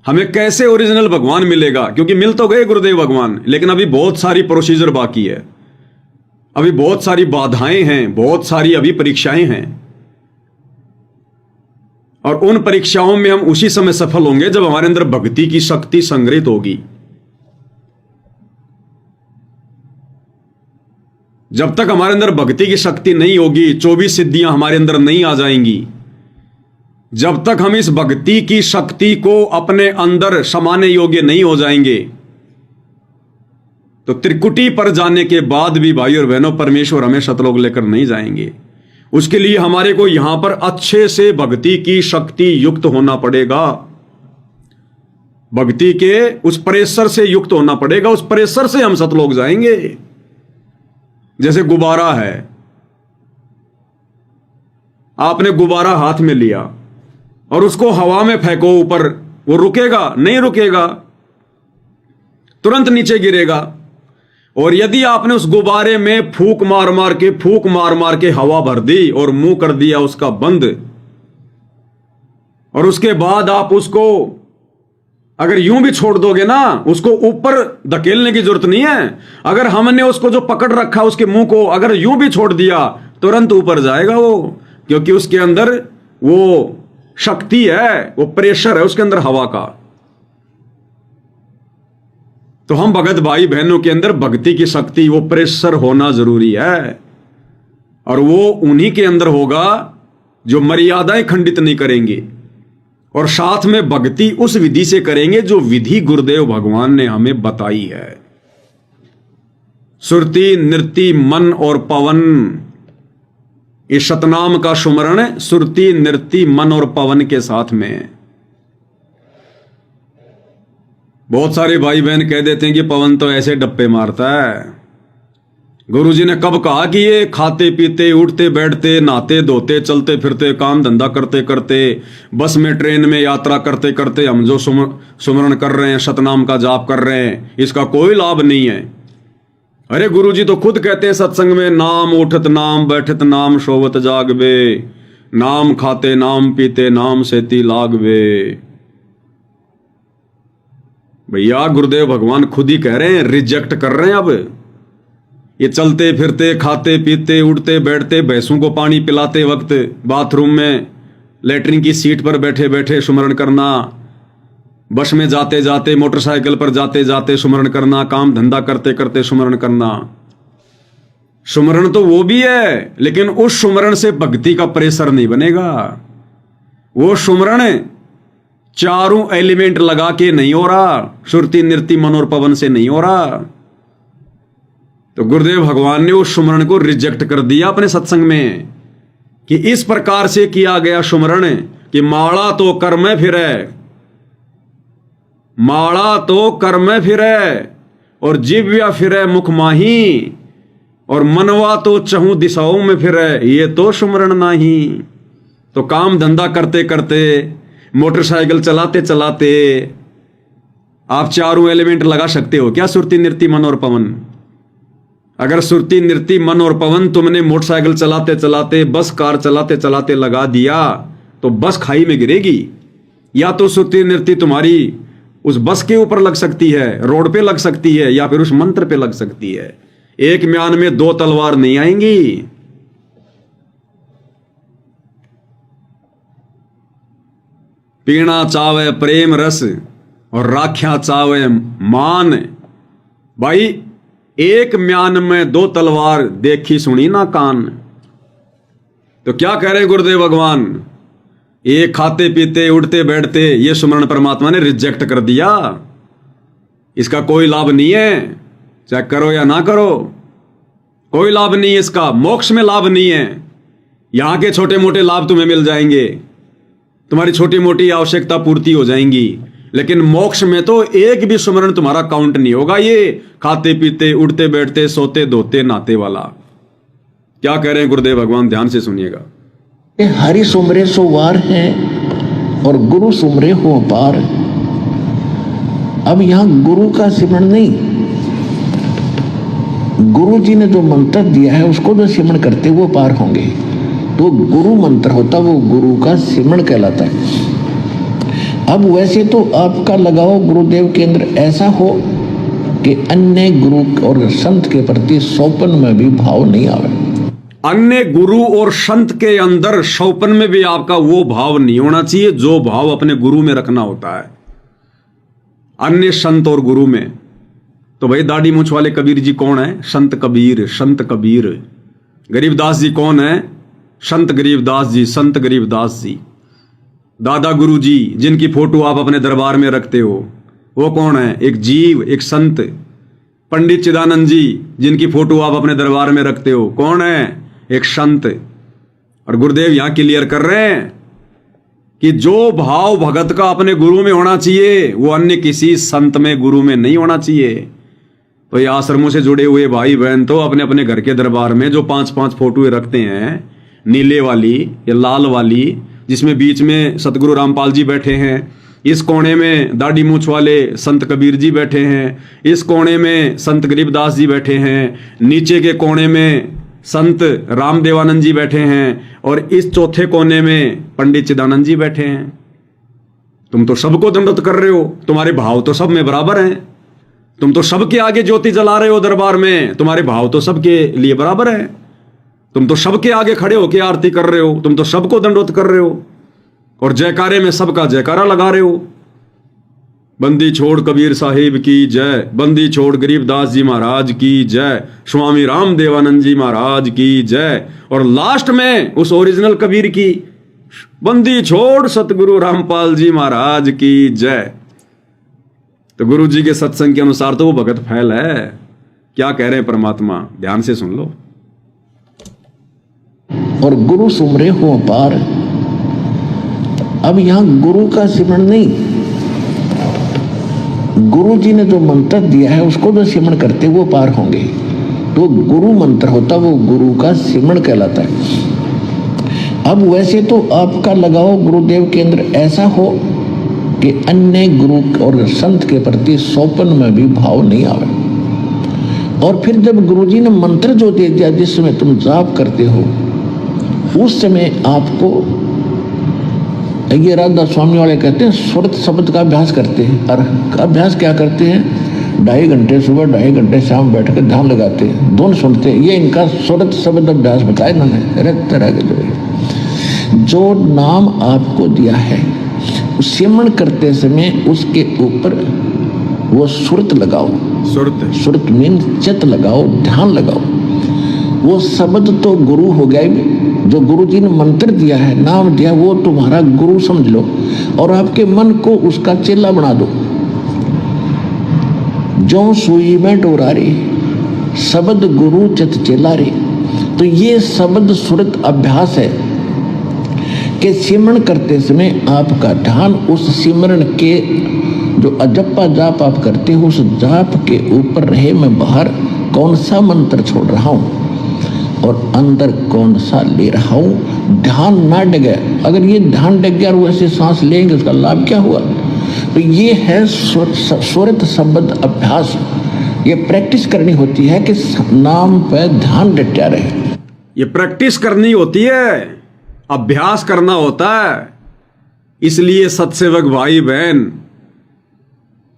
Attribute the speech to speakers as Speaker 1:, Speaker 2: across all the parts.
Speaker 1: हमें कैसे ओरिजिनल भगवान मिलेगा? क्योंकि मिल तो गए गुरुदेव भगवान, लेकिन अभी बहुत सारी प्रोसीजर बाकी है, अभी बहुत सारी बाधाएं हैं, बहुत सारी अभी परीक्षाएं हैं, और उन परीक्षाओं में हम उसी समय सफल होंगे जब हमारे अंदर भक्ति की शक्ति संग्रहित होगी। जब तक हमारे अंदर भक्ति की शक्ति नहीं होगी, 24 सिद्धियां हमारे अंदर नहीं आ जाएंगी, जब तक हम इस भक्ति की शक्ति को अपने अंदर समाने योग्य नहीं हो जाएंगे, तो त्रिकुटी पर जाने के बाद भी भाई और बहनों परमेश्वर हमें सतलोक लेकर नहीं जाएंगे। उसके लिए हमारे को यहां पर अच्छे से भक्ति की शक्ति युक्त होना पड़ेगा, भक्ति के उस प्रेशर से युक्त होना पड़ेगा। उस प्रेशर से हम सतलोक जाएंगे। जैसे गुब्बारा है, आपने गुब्बारा हाथ में लिया और उसको हवा में फेंको ऊपर, वो रुकेगा? नहीं रुकेगा, तुरंत नीचे गिरेगा। और यदि आपने उस गुब्बारे में फूंक मार मार के हवा भर दी और मुंह कर दिया उसका बंद, और उसके बाद आप उसको अगर यूं भी छोड़ दोगे ना, उसको ऊपर धकेलने की जरूरत नहीं है। अगर हमने उसको जो पकड़ रखा उसके मुंह को अगर यूं भी छोड़ दिया, तुरंत ऊपर जाएगा वो, क्योंकि उसके अंदर वो शक्ति है, वो प्रेशर है उसके अंदर हवा का। तो हम भगत भाई बहनों के अंदर भक्ति की शक्ति, वो प्रेशर होना जरूरी है, और वो उन्हीं के अंदर होगा जो मर्यादाएं खंडित नहीं करेंगे, और साथ में भक्ति उस विधि से करेंगे जो विधि गुरुदेव भगवान ने हमें बताई है। सुरति नृत्य मन और पवन, इस सतनाम का सुमरण सुरति नृत्य मन और पवन के साथ में। बहुत सारे भाई बहन कह देते हैं कि पवन तो ऐसे डप्पे मारता है। गुरुजी ने कब कहा कि ये खाते पीते उठते बैठते नहाते धोते चलते फिरते काम धंधा करते करते बस में ट्रेन में यात्रा करते करते हम जो सुमरण कर रहे हैं, सतनाम का जाप कर रहे हैं, इसका कोई लाभ नहीं है। अरे गुरुजी तो खुद कहते हैं सत्संग में, नाम उठत नाम बैठत नाम सोवत जागबे, नाम खाते नाम पीते नाम सेती लागबे। भैया गुरुदेव भगवान खुद ही कह रहे हैं, रिजेक्ट कर रहे हैं। अब ये चलते फिरते खाते पीते उठते बैठते भैंसों को पानी पिलाते वक्त बाथरूम में लेटरिन की सीट पर बैठे बैठे सुमरण करना, बस में जाते जाते मोटरसाइकिल पर जाते जाते सुमरण करना, काम धंधा करते करते सुमरण करना। सुमरण तो वो भी है, लेकिन उस सुमरण से भक्ति का प्रेशर नहीं बनेगा। वो सुमरण चारों एलिमेंट लगा के नहीं हो रहा, सुरति नृत्य मन और पवन से नहीं हो रहा। तो गुरुदेव भगवान ने उस सुमरण को रिजेक्ट कर दिया अपने सत्संग में, कि इस प्रकार से किया गया सुमरण कि माड़ा तो कर्म फिरे, माड़ा तो कर्म फिरे, और जिव्या फिरे मुख माही, और मनवा तो चहु दिशाओं में फिरे, ये तो सुमरण नहीं। तो काम धंधा करते करते मोटरसाइकिल चलाते चलाते आप चारों एलिमेंट लगा सकते हो क्या? सुरति नृत्य मन और पवन। अगर सुरति नृत्य मन और पवन तुमने मोटरसाइकिल चलाते चलाते बस कार चलाते चलाते लगा दिया तो बस खाई में गिरेगी। या तो सुरति नृत्य तुम्हारी उस बस के ऊपर लग सकती है, रोड पे लग सकती है, या फिर उस मंत्र पे लग सकती है। एक म्यान में दो तलवार नहीं आएंगी। पीना चावे प्रेम रस और राख्या चावे मान। भाई एक म्यान में दो तलवार देखी सुनी ना कान। तो क्या कह रहे गुरुदेव भगवान? ये खाते पीते उठते बैठते ये सुमरण परमात्मा ने रिजेक्ट कर दिया, इसका कोई लाभ नहीं है। चाहे करो या ना करो, कोई लाभ नहीं है इसका। मोक्ष में लाभ नहीं है। यहां के छोटे मोटे लाभ तुम्हें मिल जाएंगे, तुम्हारी छोटी मोटी आवश्यकता पूर्ति हो जाएंगी, लेकिन मोक्ष में तो एक भी सुमरण तुम्हारा काउंट नहीं होगा। ये खाते पीते उठते बैठते सोते धोते नहाते वाला। क्या कह रहे हैं गुरुदेव भगवान? ध्यान से सुनिएगा।
Speaker 2: हरि सुमरे सो वार है और गुरु सुमरे हो पार। अब यहां गुरु का सिमरण नहीं, गुरु जी ने जो मंत्र दिया है उसको जो सिमरण करते वो पार होंगे। तो गुरु मंत्र होता वो गुरु का सिमरण कहलाता है। अब वैसे तो आपका लगाओ गुरुदेव के अंदर ऐसा हो कि अन्य गुरु और संत के प्रति सौपन में भी भाव नहीं आवे।
Speaker 1: अन्य गुरु और संत के अंदर शौपन में भी आपका वो भाव नहीं होना चाहिए जो भाव अपने गुरु में रखना होता है। अन्य संत और गुरु में तो भाई दाढ़ी मूंछ वाले कबीर जी कौन है? संत कबीर, संत कबीर। गरीबदास जी कौन है? संत गरीबदास जी, संत गरीबदास जी। दादा गुरु जी जिनकी फोटो आप अपने दरबार में रखते हो वो कौन है? एक जीव, एक संत। पंडित चिदानंद जी जिनकी फोटो आप अपने दरबार में रखते हो कौन है? एक संत। और गुरुदेव यहां क्लियर कर रहे हैं कि जो भाव भगत का अपने गुरु में होना चाहिए वो अन्य किसी संत में, गुरु में नहीं होना चाहिए। तो ये आश्रमों से जुड़े हुए भाई बहन तो अपने अपने घर के दरबार में जो 5-5 फोटोएं रखते हैं, नीले वाली या लाल वाली, जिसमें बीच में सतगुरु रामपाल जी बैठे हैं, इस कोने में दाढ़ी मूंछ वाले संत कबीर जी बैठे हैं, इस कोने में संत गरीबदास जी बैठे हैं, नीचे के कोने में संत रामदेवानंद जी बैठे हैं और इस चौथे कोने में पंडित चिदानंद जी बैठे हैं। तुम तो सबको दंडवत कर रहे हो, तुम्हारे भाव तो सब में बराबर हैं। तुम तो सबके आगे ज्योति जला रहे हो दरबार में, तुम्हारे भाव तो सबके लिए बराबर हैं। तुम तो सबके आगे खड़े होकर आरती कर रहे हो, तुम तो सबको दंडवत कर रहे हो और जयकारे में सबका जयकारा लगा रहे हो। बंदी छोड़ कबीर साहिब की जय, बंदी छोड़ गरीबदास जी महाराज की जय, स्वामी रामदेवानंद जी महाराज की जय, और लास्ट में उस ओरिजिनल कबीर की बंदी छोड़ सतगुरु रामपाल जी महाराज की जय। तो गुरु जी के सत्संग के अनुसार तो वो भगत फैल है। क्या कह रहे हैं परमात्मा, ध्यान से सुन लो।
Speaker 2: और गुरु सुमरे हो पार। अब यहां गुरु का सिमरण नहीं, गुरु जी ने जो मंत्र दिया है उसको जो सिमरण करते वो पार होंगे। तो गुरु मंत्र होता वो गुरु का सिमरण कहलाता है। अब वैसे तो आपका लगाओ गुरुदेव के अंदर ऐसा हो कि अन्य गुरु और संत के प्रति सौपन में भी भाव नहीं आवे। और फिर जब गुरु जी ने मंत्र जो दे दिया जिस समय तुम जाप करते हो उस समय आपको, ये राधा स्वामी वाले कहते हैं सुरत शब्द का अभ्यास करते हैं। और अभ्यास क्या करते हैं? 2.5 घंटे सुबह 2.5 घंटे शाम बैठ कर ध्यान लगाते हैं, दोनों सुनते हैं। ये इनका सुरत शब्द अभ्यास बताया इन्होंने। रक्त तरह के जो नाम आपको दिया है सिमरण करते समय उसके ऊपर वो सुरत लगाओ। सुरत मीन चित लगाओ, ध्यान लगाओ। वो शब्द तो गुरु हो गए, जो गुरु जी ने मंत्र दिया है, नाम दिया, वो तुम्हारा गुरु समझ लो और आपके मन को उसका चेला बना दो। जो सुई में डोरारे शब्द गुरु चित चेला रे। तो ये शब्द सुरत अभ्यास है कि सिमरण करते समय आपका ध्यान उस सिमरण के जो अजप्पा जाप आप करते हो उस जाप के ऊपर रहे। मैं बाहर कौन सा मंत्र छोड़ रहा हूँ और अंदर कौन सा ले रहा हूँ, ध्यान ना डगे। अगर ये ध्यान डग गया और वैसे सांस लेंगे उसका लाभ क्या हुआ? तो ये है सुरत शब्द अभ्यास। ये प्रैक्टिस करनी होती है कि नाम पे ध्यान डटा रहे।
Speaker 1: ये प्रैक्टिस करनी होती है, अभ्यास करना होता है। इसलिए सत्सेवक भाई बहन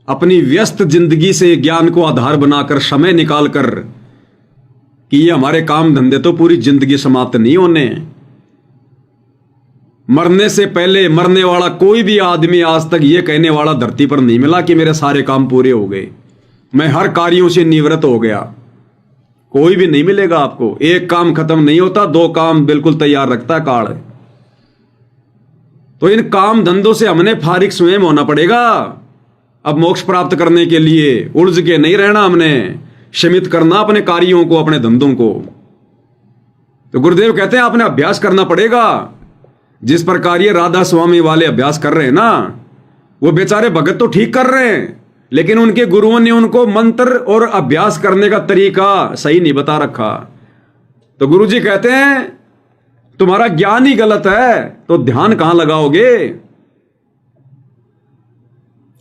Speaker 1: अपनी व्यस्त जिंदगी से ज्ञान को आधार बनाकर समय निकालकर कि ये हमारे काम धंधे तो पूरी जिंदगी समाप्त नहीं होने। मरने से पहले मरने वाला कोई भी आदमी आज तक ये कहने वाला धरती पर नहीं मिला कि मेरे सारे काम पूरे हो गए, मैं हर कार्यों से निवृत्त हो गया। कोई भी नहीं मिलेगा आपको। एक काम खत्म नहीं होता, 2 काम बिल्कुल तैयार रखता है काल। तो इन काम धंधों से हमने फारिग स्वयं होना पड़ेगा। अब मोक्ष प्राप्त करने के लिए उलझ के नहीं रहना, हमने सीमित करना अपने कार्यों को, अपने धंधों को। तो गुरुदेव कहते हैं आपने अभ्यास करना पड़ेगा। जिस प्रकार ये राधा स्वामी वाले अभ्यास कर रहे हैं ना, वो बेचारे भगत तो ठीक कर रहे हैं, लेकिन उनके गुरुओं ने उनको मंत्र और अभ्यास करने का तरीका सही नहीं बता रखा। तो गुरुजी कहते हैं तुम्हारा ज्ञान ही गलत है तो ध्यान कहां लगाओगे?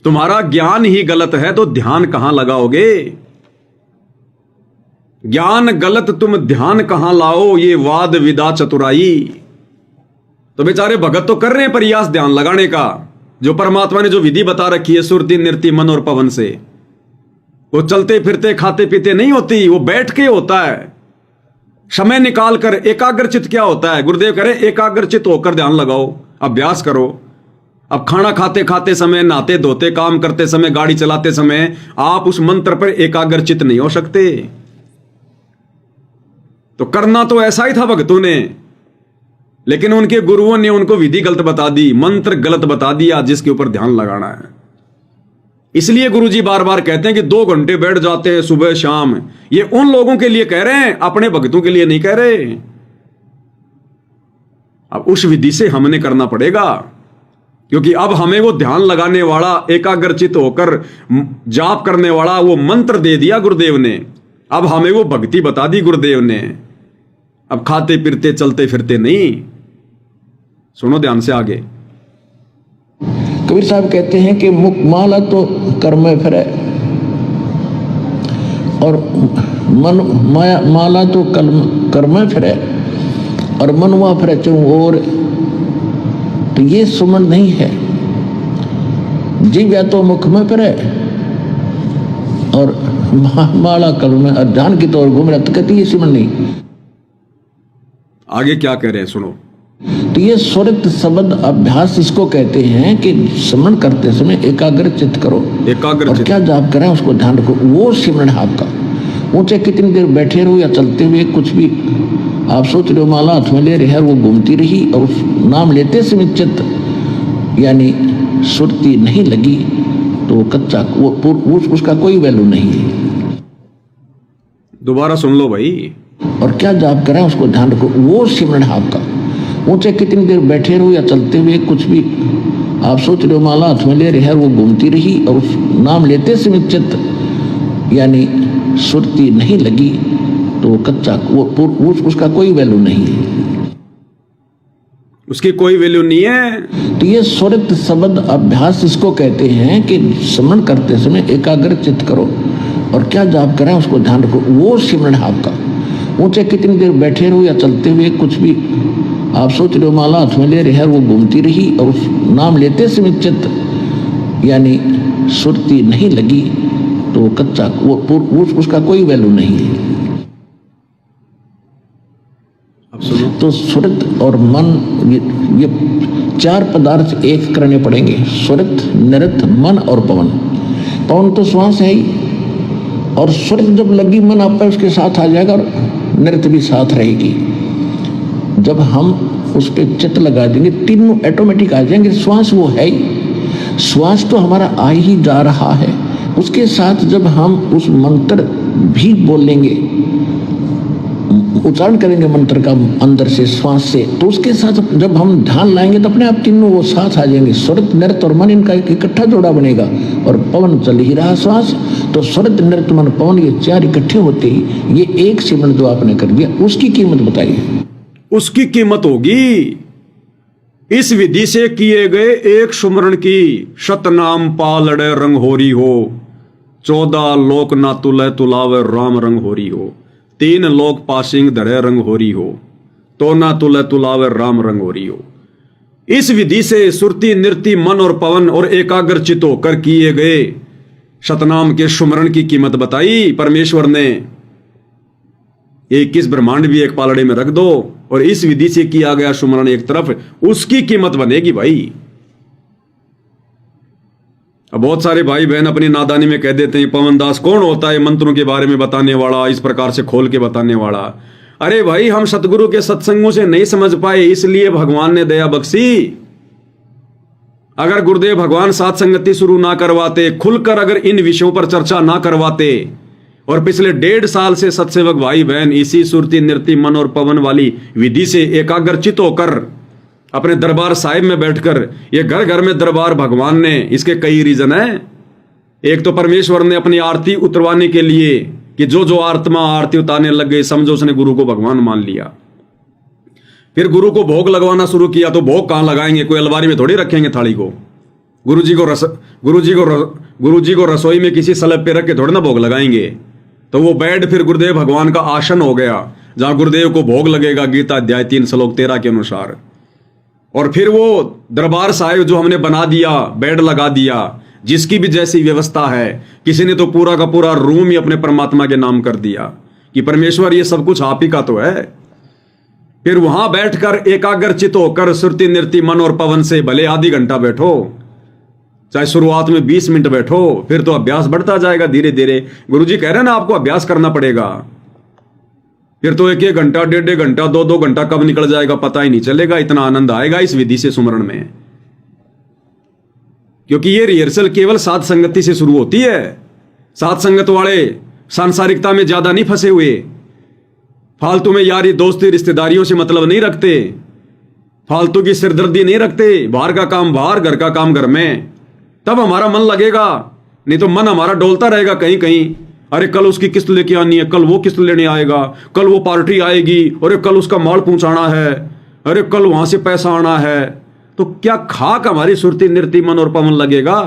Speaker 1: तुम्हारा ज्ञान ही गलत है तो ध्यान कहां लगाओगे? ज्ञान गलत तुम ध्यान कहां लाओ, ये वाद विदा चतुराई। तो बेचारे भगत तो कर रहे हैं प्रयास ध्यान लगाने का, जो परमात्मा ने जो विधि बता रखी है सुरति नृत्य मन और पवन से, वो चलते फिरते खाते पीते नहीं होती, वो बैठ के होता है। समय निकाल कर एकाग्रचित क्या होता है? गुरुदेव कह रहे एकाग्रचित होकर ध्यान लगाओ, अभ्यास करो। अब खाना खाते खाते समय, नहाते धोते, काम करते समय, गाड़ी चलाते समय आप उस मंत्र पर एकाग्रचित नहीं हो सकते। तो करना तो ऐसा ही था भक्तों ने, लेकिन उनके गुरुओं ने उनको विधि गलत बता दी, मंत्र गलत बता दिया जिसके ऊपर ध्यान लगाना है। इसलिए गुरुजी बार बार कहते हैं कि 2 घंटे बैठ जाते हैं सुबह शाम। ये उन लोगों के लिए कह रहे हैं, अपने भक्तों के लिए नहीं कह रहे। अब उस विधि से हमने करना पड़ेगा, क्योंकि अब हमें वो ध्यान लगाने वाला, एकाग्रचित होकर जाप करने वाला वो मंत्र दे दिया गुरुदेव ने। अब हमें वो भक्ति बता दी गुरुदेव ने। अब खाते पीते चलते फिरते नहीं। सुनो ध्यान से आगे।
Speaker 2: कबीर साहब कहते हैं कि मुख माला तो कर्म फिरे और मन माया माला तो कर्म फिरे और मनवा फिरे और। तो ये सुमन नहीं है। जीव या तो मुख में फिरे और माला कर्म में अध्यान की तौर घूम रहा, तो कहती ये सुमन नहीं।
Speaker 1: आगे क्या कह रहे हैं सुनो।
Speaker 2: तो ये स्वरित शब्द अभ्यास इसको कहते हैं कि स्मरण करते समय एकाग्र चित्त करो, और क्या जाप करें उसको ध्यान रखो, वो सिमरण है आपका। वो चाहे कितनी देर बैठे रहो या चलते हुए, कुछ भी आप सोच रहे हो माला हाथ में ले रहे हैं, वो घूमती रही और उस नाम लेते समय चित्त यानी सुरती नहीं लगी तो कच्चा, वो उसका कोई वैल्यू नहीं है।
Speaker 1: दोबारा सुन लो भाई।
Speaker 2: और क्या जाप करें उसको ध्यान रखो, वो सिमरण है आपका। वो चाहे कितनी देर बैठे रहो या चलते हुए, कुछ भी आप सोच रहे हो माला हाथ में ले रहे हैं, वो घूमती रही और उस नाम लेते समय चित्त यानी सुरती नहीं लगी तो कच्चा, वो उसका कोई वैल्यू नहीं है,
Speaker 1: उसकी कोई वैल्यू नहीं है।
Speaker 2: तो ये स्वरित शब्द अभ्यास इसको कहते हैं कि स्मरण करते समय एकाग्र चित्त करो, और क्या जाप करें उसको ध्यान रखो, वो सिमरण है आपका। वो चाहे कितनी देर बैठे रहो या चलते हुए, कुछ भी आप सोच रहे हो माला हाथ में ले रहे हैं, वो घूमती रही और उस नाम लेते समय चित्त यानी सुरती नहीं लगी तो कच्चा, वो उसका कोई वैल्यू नहीं है।
Speaker 1: अब सुनो।
Speaker 2: तो सुरत और मन ये 4 पदार्थ एक करने पड़ेंगे, सुरत, नृत्य, मन और पवन। पवन तो श्वास है ही, और सुरत जब लगी मन आप पे उसके साथ आ जाएगा, और नृत्य भी साथ रहेगी। जब हम उस पर चित्त लगा देंगे तीनों ऑटोमेटिक आ जाएंगे। श्वास वो है ही, श्वास तो हमारा आ ही जा रहा है, उसके साथ जब हम उस मंत्र भी बोलेंगे, उच्चारण करेंगे मंत्र का अंदर से श्वास से, तो उसके साथ जब हम ध्यान लाएंगे तो अपने आप तीनों वो साथ आ जाएंगे। स्वरत, नृत्य और मन इनका एक इकट्ठा जोड़ा बनेगा, और पवन चल ही रहा श्वास, तो स्वरत, नृत्य, मन, पवन ये 4 इकट्ठे होते ही ये एक सिमरण जो आपने कर दिया, उसकी कीमत बताइए।
Speaker 1: उसकी कीमत होगी इस विधि से किए गए एक सुमरण की। शतनाम पालड़े रंग होरी हो, 14 लोक ना तुले तुलावे राम रंग होरी हो, 3 लोक पासिंग धरे रंग होरी हो, तो ना तुले तुलावे राम रंग होरी हो। इस विधि से सुरती, नृत्य, मन और पवन और एकाग्रचित होकर किए गए शतनाम के सुमरण की कीमत बताई परमेश्वर ने। 21 ब्रह्मांड भी एक पालड़े में रख दो, और इस विधि से किया गया सुमरण एक तरफ, उसकी कीमत बनेगी भाई। अब बहुत सारे भाई बहन अपनी नादानी में कह देते हैं पवन दास कौन होता है मंत्रों के बारे में बताने वाला, इस प्रकार से खोल के बताने वाला। अरे भाई, हम सतगुरु के सत्संगों से नहीं समझ पाए, इसलिए भगवान ने दया बख्शी। अगर गुरुदेव भगवान साथ संगति शुरू ना करवाते, खुलकर अगर इन विषयों पर चर्चा ना करवाते, और पिछले 1.5 साल से सत्सेवक भाई बहन इसी सुरती, नृत्य, मन और पवन वाली विधि से एकाग्रचित होकर अपने दरबार साहिब में बैठकर, ये घर घर में दरबार भगवान ने, इसके कई रीजन है। एक तो परमेश्वर ने अपनी आरती उतरवाने के लिए कि जो जो आत्मा आरती उतारने लग गई, समझो उसने गुरु को भगवान मान लिया। फिर गुरु को भोग लगवाना शुरू किया, तो भोग कहां लगाएंगे? कोई अलमारी में थोड़ी रखेंगे थाली को। गुरु जी को रसोई में किसी स्लैब पे रख के थोड़ी ना भोग लगाएंगे। तो वो बेड फिर गुरुदेव भगवान का आसन हो गया, जहां गुरुदेव को भोग लगेगा गीता अध्याय 3 श्लोक 13 के अनुसार। और फिर वो दरबार साहिब जो हमने बना दिया, बेड लगा दिया, जिसकी भी जैसी व्यवस्था है, किसी ने तो पूरा का पूरा रूम ही अपने परमात्मा के नाम कर दिया कि परमेश्वर ये सब कुछ आप ही का तो है। फिर वहां बैठकर एकाग्रचित होकर सुरति नृत्य मन और पवन से भले आधी घंटा बैठो, चाहे शुरुआत में 20 मिनट बैठो, फिर तो अभ्यास बढ़ता जाएगा धीरे धीरे। गुरुजी कह रहे हैं ना, आपको अभ्यास करना पड़ेगा। फिर तो 1-1 घंटा, 1.5 घंटा, 2-2 घंटा कब निकल जाएगा पता ही नहीं चलेगा। इतना आनंद आएगा इस विधि से सुमरण में, क्योंकि ये रिहर्सल केवल साध संगति से शुरू होती है। साध संगत वाले सांसारिकता में ज्यादा नहीं फंसे हुए, फालतू में यारी दोस्ती रिश्तेदारियों से मतलब नहीं रखते, फालतू की सिरदर्दी नहीं रखते, बाहर का काम बाहर, घर का काम घर में, तब हमारा मन लगेगा। नहीं तो मन हमारा डोलता रहेगा कहीं कहीं। अरे कल उसकी किस्त लेके आनी है, कल वो किस्त लेने आएगा, कल वो पार्टी आएगी, अरे कल उसका माल पहुंचाना है, अरे कल वहां से पैसा आना है। तो क्या खाक हमारी सुरती नृत्य मन और पवन लगेगा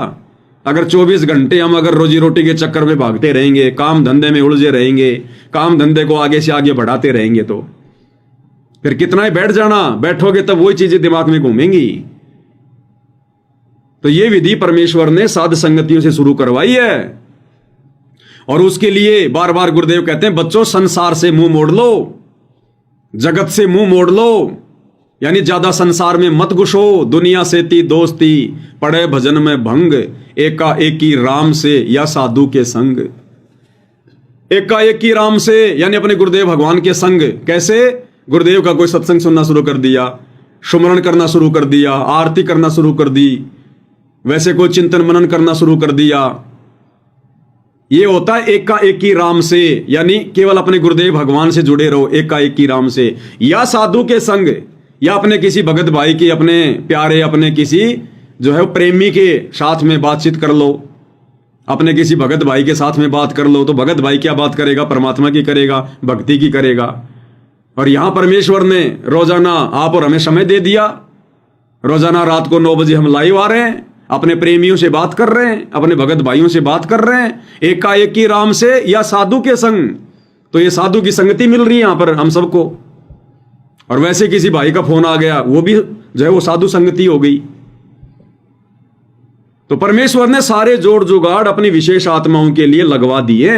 Speaker 1: अगर 24 घंटे हम अगर रोजी रोटी के चक्कर में भागते रहेंगे, काम धंधे में उलझे रहेंगे, काम धंधे को आगे से आगे बढ़ाते रहेंगे। तो फिर कितना ही बैठ जाना, बैठोगे तब वही चीजें दिमाग में घूमेंगी। तो ये विधि परमेश्वर ने साध संगतियों से शुरू करवाई है, और उसके लिए बार बार गुरुदेव कहते हैं, बच्चों संसार से मुंह मोड़ लो, जगत से मुंह मोड़ लो, यानी ज्यादा संसार में मत घुसो, दुनिया से ती दोस्ती, पड़े भजन में भंग, एकाएकी राम से या साधु के संग। एकाएकी राम से यानी अपने गुरुदेव भगवान के संग। कैसे? गुरुदेव का कोई सत्संग सुनना शुरू कर दिया, सुमरण करना शुरू कर दिया, आरती करना शुरू कर दी, वैसे कोई चिंतन मनन करना शुरू कर दिया। ये होता है एकाएकी राम से, यानी केवल अपने गुरुदेव भगवान से जुड़े रहो एकाएकी राम से, या साधु के संग, या अपने किसी भगत भाई की, अपने प्यारे, अपने किसी जो है प्रेमी के साथ में बातचीत कर लो। अपने किसी भगत भाई के साथ में बात कर लो, तो भगत भाई क्या बात करेगा? परमात्मा की करेगा, भक्ति की करेगा। और यहां परमेश्वर ने रोजाना आप और हमें समय दे दिया। रोजाना रात को 9 बजे हम लाइव आ रहे हैं, अपने प्रेमियों से बात कर रहे हैं, अपने भगत भाइयों से बात कर रहे हैं, एकाएकी राम से या साधु के संग। तो ये साधु की संगति मिल रही है यहां पर हम सबको। और वैसे किसी भाई का फोन आ गया, वो भी जो है वो साधु संगति हो गई। तो परमेश्वर ने सारे जोड़ जुगाड़ अपनी विशेष आत्माओं के लिए लगवा दिए,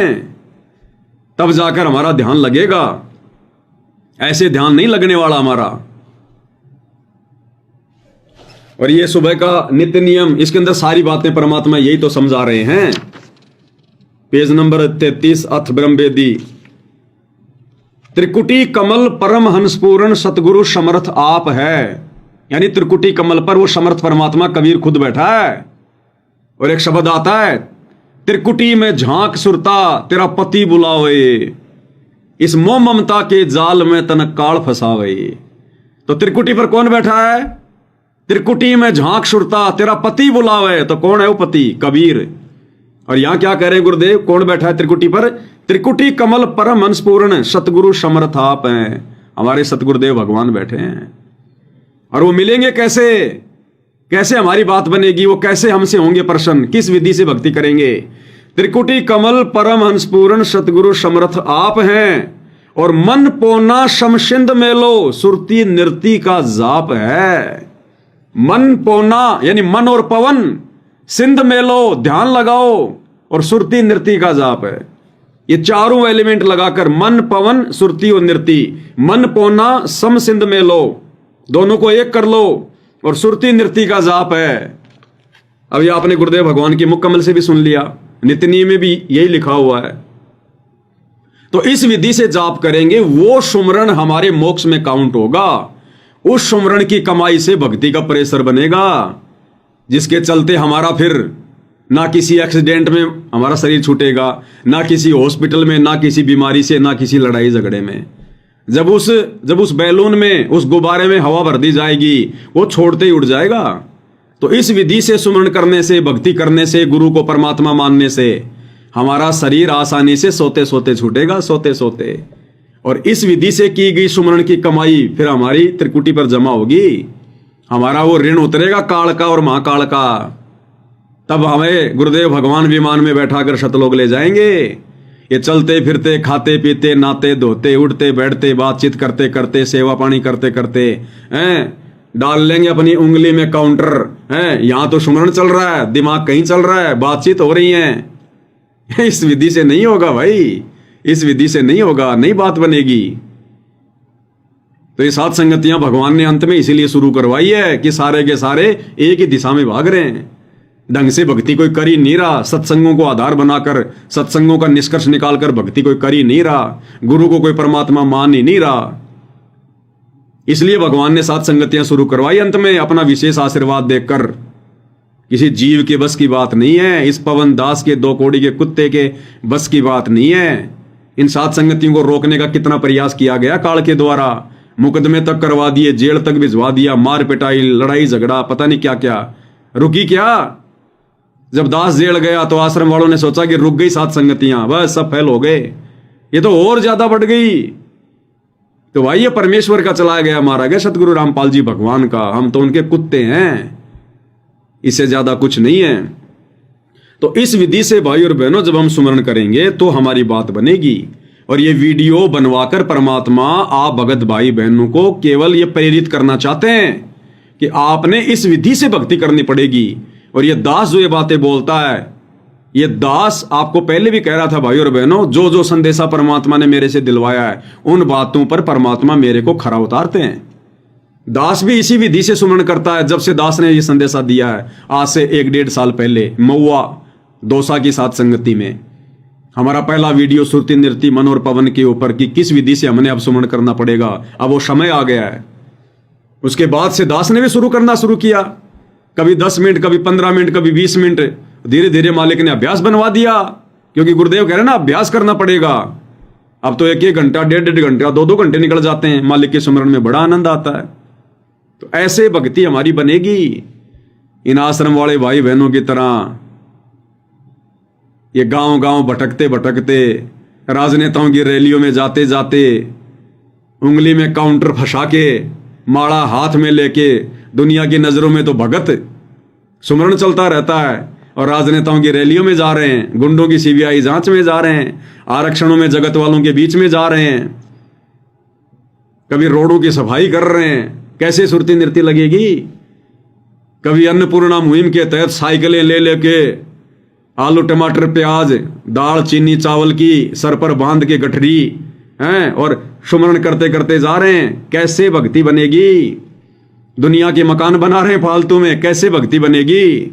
Speaker 1: तब जाकर हमारा ध्यान लगेगा। ऐसे ध्यान नहीं लगने वाला हमारा। और ये सुबह का नित्य नियम, इसके अंदर सारी बातें परमात्मा यही तो समझा रहे हैं। पेज नंबर 33 अथ ब्रह्मवेदी। त्रिकुटी कमल परम हंसपूर्ण सतगुरु समर्थ आप है, यानी त्रिकुटी कमल पर वो समर्थ परमात्मा कबीर खुद बैठा है। और एक शब्द आता है, त्रिकुटी में झांक सुरता तेरा पति बुलावे, इस मोह ममता के जाल में तन काल फंसावे। तो त्रिकुटी पर कौन बैठा है? त्रिकुटी में झांक सुरता तेरा पति बुलावे, तो कौन है वो पति? कबीर। और यहां क्या कह रहे हैं गुरुदेव, कौन बैठा है त्रिकुटी पर? त्रिकुटी कमल परम हंसपूर्ण सतगुरु समर्थ आप हैं, हमारे सतगुरुदेव भगवान बैठे हैं। और वो मिलेंगे कैसे? कैसे हमारी बात बनेगी? वो कैसे हमसे होंगे प्रसन्न? किस विधि से भक्ति करेंगे? त्रिकुटी कमल परम हंसपूर्ण सतगुरु समर्थ आप हैं, और मन पोना समसिंध मेलो सुरती नृत्य का जाप है। मन पोना यानी मन और पवन, सिंध मेलो ध्यान लगाओ, और सुरती नृत्य का जाप है। ये चारों एलिमेंट लगाकर मन पवन सुरती और नृत्य, मन पोना सम सिंध मेलो, दोनों को एक कर लो, और सुरती नृत्य का जाप है। अब ये आपने गुरुदेव भगवान की मुख कमल से भी सुन लिया, नित्य में भी यही लिखा हुआ है। तो इस विधि से जाप करेंगे, वो सुमरण हमारे मोक्ष में काउंट होगा। उस सुमरण की कमाई से भक्ति का प्रेशर बनेगा, जिसके चलते हमारा फिर ना किसी एक्सीडेंट में हमारा शरीर छूटेगा, ना किसी हॉस्पिटल में, ना किसी बीमारी से, ना किसी लड़ाई झगड़े में। जब उस बैलून में, उस गुब्बारे में हवा भर दी जाएगी, वो छोड़ते ही उड़ जाएगा। तो इस विधि से सुमरण करने से, भक्ति करने से, गुरु को परमात्मा मानने से हमारा शरीर आसानी से सोते सोते छूटेगा, सोते सोते। और इस विधि से की गई सुमरण की कमाई फिर हमारी त्रिकुटी पर जमा होगी। हमारा वो ऋण उतरेगा काल का और महाकाल का। तब हमें गुरुदेव भगवान विमान में बैठाकर शतलोक ले जाएंगे। ये चलते फिरते, खाते पीते, नहाते धोते, उठते बैठते, बातचीत करते करते, सेवा पानी करते करते हैं, डाल लेंगे अपनी उंगली में काउंटर है। यहां तो सुमरण चल रहा है, दिमाग कहीं चल रहा है, बातचीत हो रही है। इस विधि से नहीं होगा भाई, इस विधि से नहीं होगा, नहीं बात बनेगी। तो ये सात संगतियां भगवान ने अंत में इसीलिए शुरू करवाई है कि सारे के सारे एक ही दिशा में भाग रहे हैं। ढंग से भक्ति कोई कर ही नहीं रहा, सत्संगों को आधार बनाकर, सत्संगों का निष्कर्ष निकालकर भक्ति कोई कर ही नहीं रहा, गुरु को कोई परमात्मा मान ही नहीं रहा। इसलिए भगवान ने सात संगतियां शुरू करवाई अंत में अपना विशेष आशीर्वाद देकर। किसी जीव के बस की बात नहीं है, इस पवन दास के दो कौड़ी के कुत्ते के बस की बात नहीं है। इन सात संगतियों को रोकने का कितना प्रयास किया गया काल के द्वारा, मुकदमे तक करवा दिए, जेल तक भिजवा दिया, मार पिटाई, लड़ाई झगड़ा, पता नहीं क्या क्या, रुकी क्या? जब दास जेल गया तो आश्रम वालों ने सोचा कि रुक गई सात संगतियां, बस सब फेल हो गए, ये तो और ज्यादा बढ़ गई। तो भाई ये परमेश्वर का चलाया गया, मारा गया सतगुरु रामपाल जी भगवान का, हम तो उनके कुत्ते हैं, इससे ज्यादा कुछ नहीं है। तो इस विधि से भाई और बहनों जब हम सुमरण करेंगे तो हमारी बात बनेगी। और ये वीडियो बनवाकर परमात्मा आप भगत भाई बहनों को केवल ये प्रेरित करना चाहते हैं कि आपने इस विधि से भक्ति करनी पड़ेगी। और ये दास जो ये बातें बोलता है, ये दास आपको पहले भी कह रहा था भाई और बहनों, जो जो संदेशा परमात्मा ने मेरे से दिलवाया है उन बातों पर परमात्मा मेरे को खरा उतारते हैं। दास भी इसी विधि से सुमरण करता है। जब से दास ने ये संदेशा दिया है आज से 1-1.5 साल पहले महुआ दौसा की सात संगति में, हमारा पहला वीडियो सुरती नृत्य मन और पवन के ऊपर कि किस विधि से हमने अब सुमरण करना पड़ेगा, अब वो समय आ गया है। उसके बाद से दास ने भी शुरू करना शुरू किया, कभी 10 मिनट, कभी 15 मिनट, कभी 20 मिनट, धीरे धीरे मालिक ने अभ्यास बनवा दिया, क्योंकि गुरुदेव कह रहे ना अभ्यास करना पड़ेगा। अब तो 1-1 घंटा, 1.5 घंटा, 2-2 घंटे निकल जाते हैं, मालिक के सुमरण में बड़ा आनंद आता है। तो ऐसे भक्ति हमारी बनेगी इन आश्रम वाले भाई बहनों की तरह। ये गांव गांव भटकते भटकते, राजनेताओं की रैलियों में जाते जाते, उंगली में काउंटर फंसा के, माड़ा हाथ में लेके, दुनिया की नजरों में तो भगत सुमरण चलता रहता है और राजनेताओं की रैलियों में जा रहे हैं, गुंडों की सीबीआई जांच में जा रहे हैं, आरक्षणों में जगत वालों के बीच में जा रहे हैं, कभी रोडों की सफाई कर रहे हैं। कैसे सुरती नृत्य लगेगी? कभी अन्नपूर्णा मुहिम के तहत साइकिलें ले लेके आलू टमाटर प्याज दाल चीनी चावल की सर पर बांध के गठरी हैं और सुमरण करते करते जा रहे हैं। कैसे भक्ति बनेगी? दुनिया के मकान बना रहे हैं फालतू में, कैसे भक्ति बनेगी?